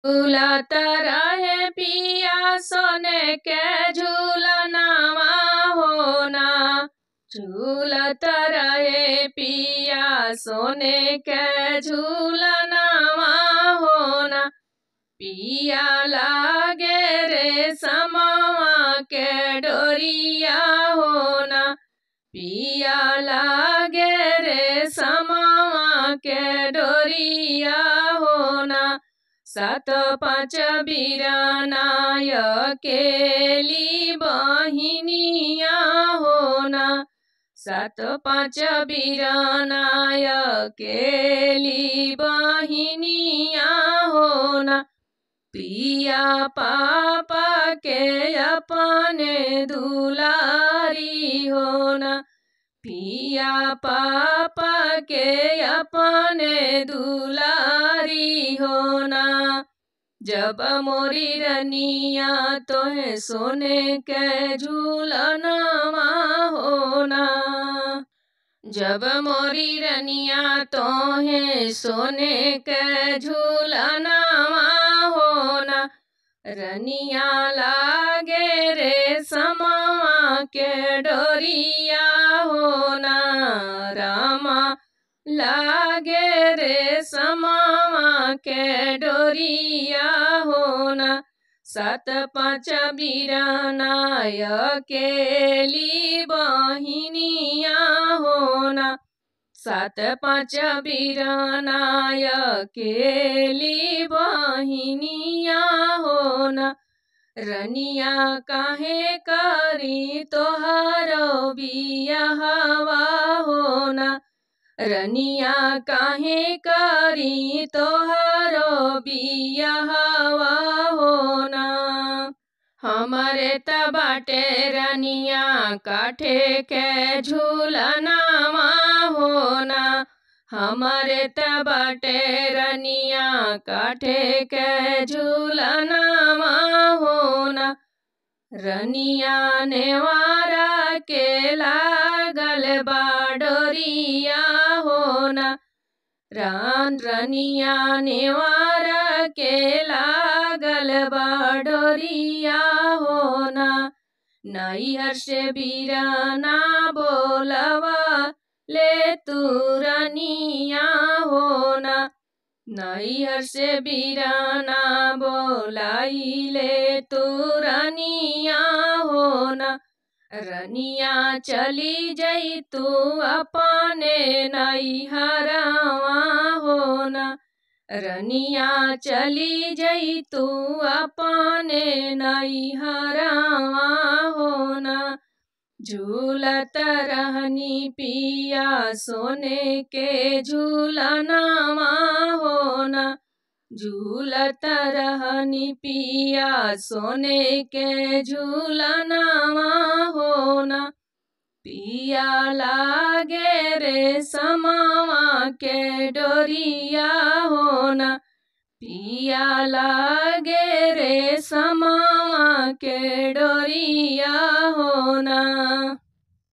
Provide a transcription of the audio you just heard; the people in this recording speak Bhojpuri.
झूलत रहे पिया सोने के झूलनावा होना। झूलत रहे पिया सोने के झूलनावा होना। पिया लागे रे समवा के डोरिया होना। पिया लागे रे समवा के डोरिया होना। सात पाँच बीरानाय केली बहिनिया होना। सात पाँच बीरानाय केली बहिनिया होना। पिया पापा के अपने दुलारी होना। पिया पापा के अपने दुलारी होना। जब मोरी रनिया तोहे सोने के झूलनवा होना। जब मोरी रनिया तोहे सोने के झूलनवा होना। रनिया लागे रे समवा के डोरिया होना। रामा लागे रे समवा के डोरिया होना। सात पाँच बीरानाय केली बहिनिया होना। सात पाँच बीरानाय केली बहिनिया होना। रनिया काहे करी तोहारो बियाहवा होना। रनिया काहे करी तोहारो बियाहवा होना। हमरे त बाटे रनिया काठे के झूलनावा होना। हमरे त बाटे रनिया काठे के झूलनावा होना। रनिया नेवारा के लागल बा डोरिया होना। रनिया नेवारा के लागल बा डोरिया होना। नैहर से बीराना बोलवा ले तू रनिया होना। नैहर से बीराना बोलाई ले तू रनिया होना। रनिया चली जई तू अपने नैहरवा होना। रनिया चली जई तू अपने नैहरवा होना। झूलत रहनी पिया सोने के झूलनवा होना। झूलत रहनी पिया सोने के झूलनवा होना। पिया लागे रे समवा के डोरिया होना। पिया लागे रे समवा के डोरिया होना।